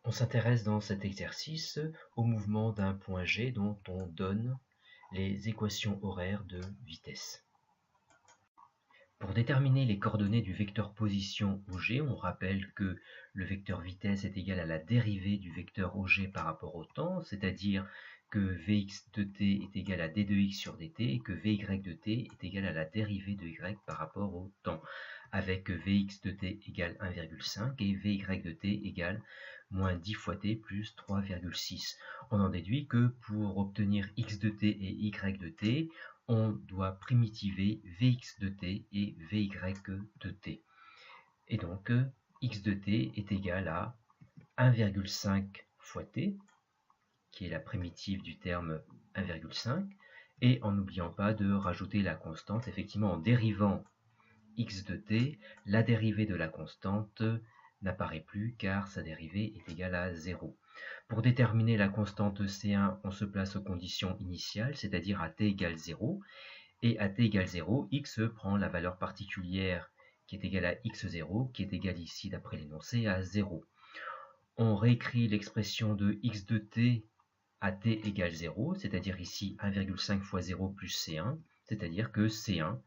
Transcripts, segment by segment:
On s'intéresse dans cet exercice au mouvement d'un point G dont on donne les équations horaires de vitesse. Pour déterminer les coordonnées du vecteur position OG, on rappelle que le vecteur vitesse est égal à la dérivée du vecteur OG par rapport au temps, c'est-à-dire que Vx de t est égal à d de x sur dt et que Vy de t est égal à la dérivée de y par rapport au temps, avec Vx de t égale 1,5 et Vy de t égale moins 10 fois t plus 3,6. On en déduit que pour obtenir x de t et y de t, on doit primitiver Vx de t et Vy de t. Et donc, x de t est égal à 1,5 fois t, qui est la primitive du terme 1,5, et en n'oubliant pas de rajouter la constante. Effectivement, en dérivant x de t, la dérivée de la constante n'apparaît plus car sa dérivée est égale à 0. Pour déterminer la constante C1, on se place aux conditions initiales, c'est-à-dire à t égale 0, et à t égale 0, x prend la valeur particulière qui est égale à x0, qui est égale ici, d'après l'énoncé, à 0. On réécrit l'expression de x de t à t égale 0, c'est-à-dire ici 1,5 fois 0 plus C1, c'est-à-dire que C1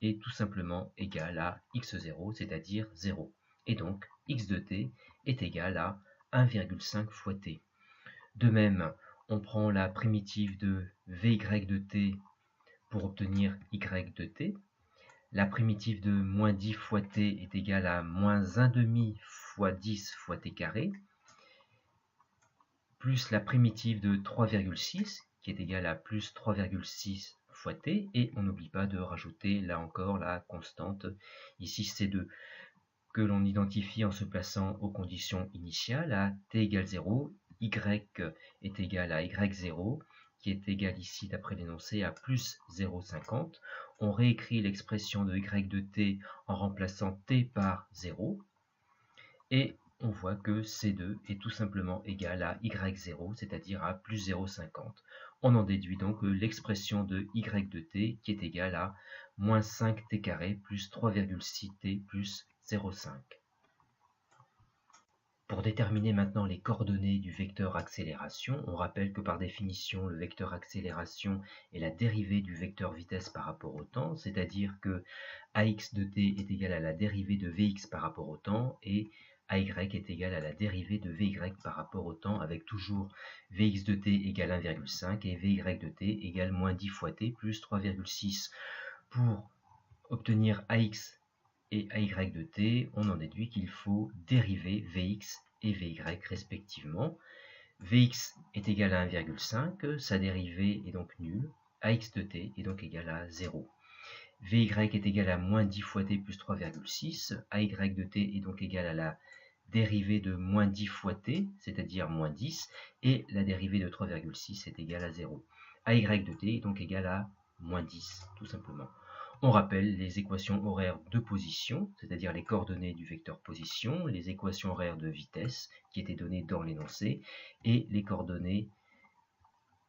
est tout simplement égal à x0, c'est-à-dire 0. Et donc, x de t est égal à 1,5 fois t. De même, on prend la primitive de Vy de t pour obtenir y de t. La primitive de moins 10 fois t est égale à moins 1,5 fois 10 fois t carré, plus la primitive de 3,6 qui est égale à plus 3,6 fois t, et on n'oublie pas de rajouter là encore la constante, ici C2, que l'on identifie en se plaçant aux conditions initiales. À t égale 0, y est égal à y0, qui est égal ici, d'après l'énoncé, à plus 0,50. On réécrit l'expression de y de t en remplaçant t par 0, et on voit que C2 est tout simplement égal à y0, c'est-à-dire à plus 0,50. On en déduit donc l'expression de y de t qui est égale à moins 5t carré plus 3,6t plus 0,5. Pour déterminer maintenant les coordonnées du vecteur accélération, on rappelle que par définition, le vecteur accélération est la dérivée du vecteur vitesse par rapport au temps, c'est-à-dire que ax de t est égal à la dérivée de vx par rapport au temps, et ay est égal à la dérivée de vy par rapport au temps, avec toujours vx de t égale 1,5 et vy de t égale moins 10 fois t plus 3,6. Pour obtenir ax et ay de t, on en déduit qu'il faut dériver Vx et Vy respectivement. Vx est égal à 1,5, sa dérivée est donc nulle, Ax de t est donc égal à 0. Vy est égal à moins 10 fois t plus 3,6, Ay de t est donc égal à la dérivée de moins 10 fois t, c'est-à-dire moins 10, et la dérivée de 3,6 est égale à 0. Ay de t est donc égal à moins 10, tout simplement. On rappelle les équations horaires de position, c'est-à-dire les coordonnées du vecteur position, les équations horaires de vitesse qui étaient données dans l'énoncé, et les coordonnées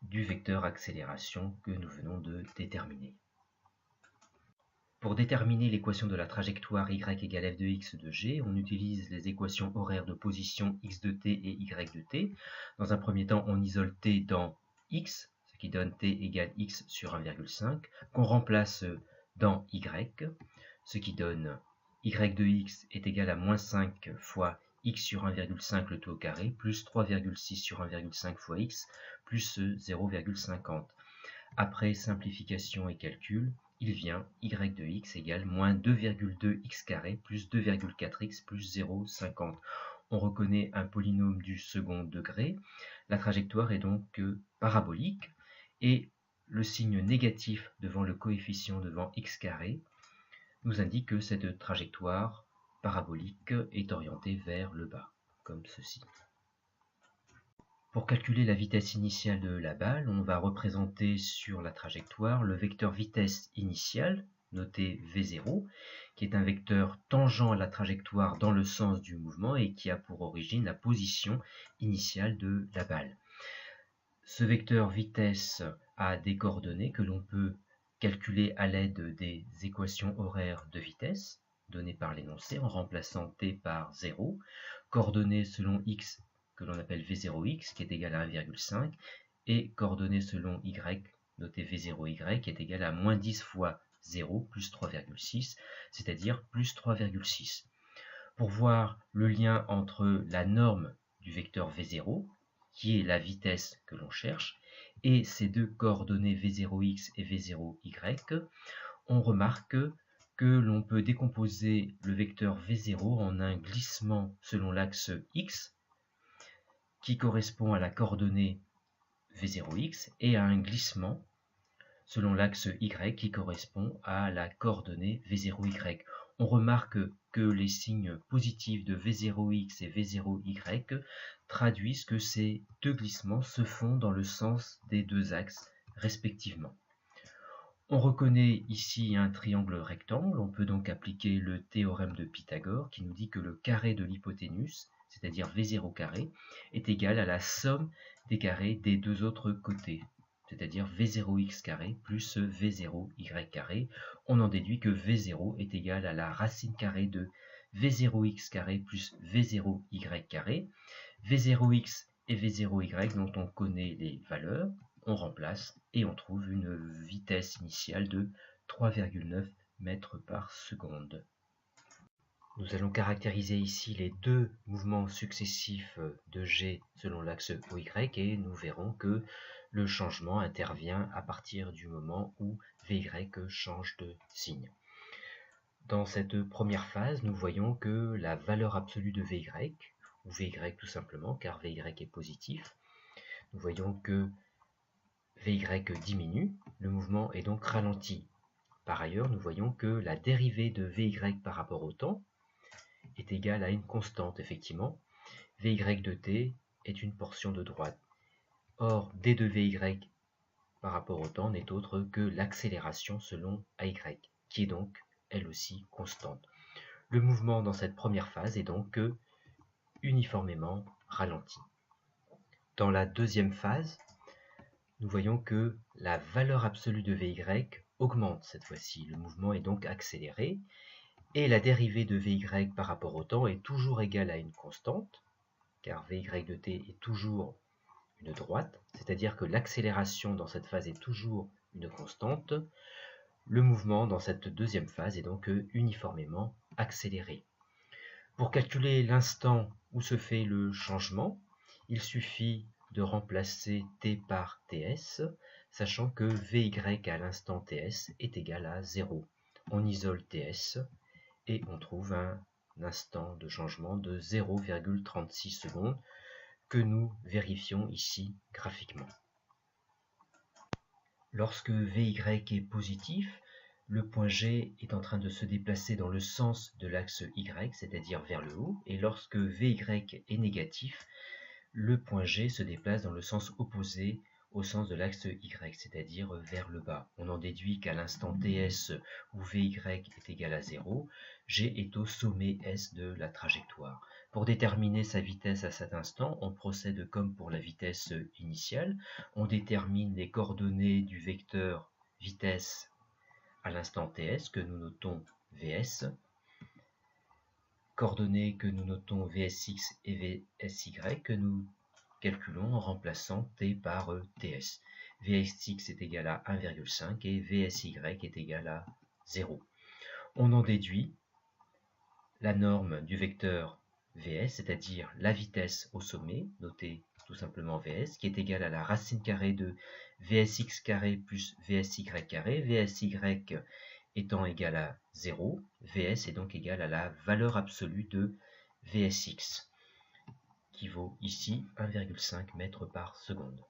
du vecteur accélération que nous venons de déterminer. Pour déterminer l'équation de la trajectoire y égale f de x de g, on utilise les équations horaires de position x de t et y de t. Dans un premier temps, on isole t dans x, ce qui donne t égale x sur 1,5, qu'on remplace dans y, ce qui donne y de x est égal à moins 5 fois x sur 1,5 le tout au carré, plus 3,6 sur 1,5 fois x, plus 0,50. Après simplification et calcul, il vient y de x égale moins 2,2 x carré plus 2,4x plus 0,50. On reconnaît un polynôme du second degré. La trajectoire est donc parabolique, et le signe négatif devant le coefficient devant x carré nous indique que cette trajectoire parabolique est orientée vers le bas, comme ceci. Pour calculer la vitesse initiale de la balle, on va représenter sur la trajectoire le vecteur vitesse initiale, noté V0, qui est un vecteur tangent à la trajectoire dans le sens du mouvement et qui a pour origine la position initiale de la balle. Ce vecteur vitesse a des coordonnées que l'on peut calculer à l'aide des équations horaires de vitesse données par l'énoncé en remplaçant t par 0, coordonnées selon x que l'on appelle V0x qui est égal à 1,5 et coordonnées selon y, noté V0y qui est égal à moins 10 fois 0 plus 3,6, c'est-à-dire plus 3,6. Pour voir le lien entre la norme du vecteur V0, qui est la vitesse que l'on cherche, et ces deux coordonnées V0x et V0y, on remarque que l'on peut décomposer le vecteur V0 en un glissement selon l'axe x, qui correspond à la coordonnée V0x, et à un glissement selon l'axe y qui correspond à la coordonnée V0y. On remarque que les signes positifs de V0x et V0y traduisent que ces deux glissements se font dans le sens des deux axes respectivement. On reconnaît ici un triangle rectangle, on peut donc appliquer le théorème de Pythagore qui nous dit que le carré de l'hypoténuse, c'est-à-dire V0 carré, est égal à la somme des carrés des deux autres côtés, c'est-à-dire V0x carré plus V0y carré. On en déduit que V0 est égal à la racine carrée de V0x carré plus V0y carré. V0x et V0y dont on connaît les valeurs, on remplace et on trouve une vitesse initiale de 3,9 mètres par seconde. Nous allons caractériser ici les deux mouvements successifs de G selon l'axe OY et nous verrons que le changement intervient à partir du moment où VY change de signe. Dans cette première phase, nous voyons que la valeur absolue de VY, ou VY tout simplement, car VY est positif, nous voyons que VY diminue, le mouvement est donc ralenti. Par ailleurs, nous voyons que la dérivée de VY par rapport au temps est égale à une constante, effectivement. VY de t est une portion de droite. Or, d de VY par rapport au temps n'est autre que l'accélération selon AY, qui est donc, elle aussi, constante. Le mouvement dans cette première phase est donc uniformément ralenti. Dans la deuxième phase, nous voyons que la valeur absolue de VY augmente cette fois-ci. Le mouvement est donc accéléré et la dérivée de VY par rapport au temps est toujours égale à une constante, car VY de t est toujours une droite, c'est-à-dire que l'accélération dans cette phase est toujours une constante. Le mouvement dans cette deuxième phase est donc uniformément accéléré. Pour calculer l'instant où se fait le changement, il suffit de remplacer t par ts, sachant que vy à l'instant ts est égal à 0. On isole ts et on trouve un instant de changement de 0,36 secondes que nous vérifions ici graphiquement. Lorsque vy est positif, le point G est en train de se déplacer dans le sens de l'axe Y, c'est-à-dire vers le haut, et lorsque vy est négatif, le point G se déplace dans le sens opposé au sens de l'axe Y, c'est-à-dire vers le bas. On en déduit qu'à l'instant ts où vy est égal à 0, G est au sommet S de la trajectoire. Pour déterminer sa vitesse à cet instant, on procède comme pour la vitesse initiale. On détermine les coordonnées du vecteur vitesse à l'instant ts que nous notons vs, coordonnées que nous notons vsx et vsy que nous calculons en remplaçant t par ts. Vsx est égal à 1,5 et vsy est égal à 0. On en déduit la norme du vecteur vs, c'est-à-dire la vitesse au sommet, notée tout simplement vs, qui est égale à la racine carrée de vsx carré plus vsy carré, vsy étant égal à 0, vs est donc égal à la valeur absolue de vsx, qui vaut ici 1,5 mètres par seconde.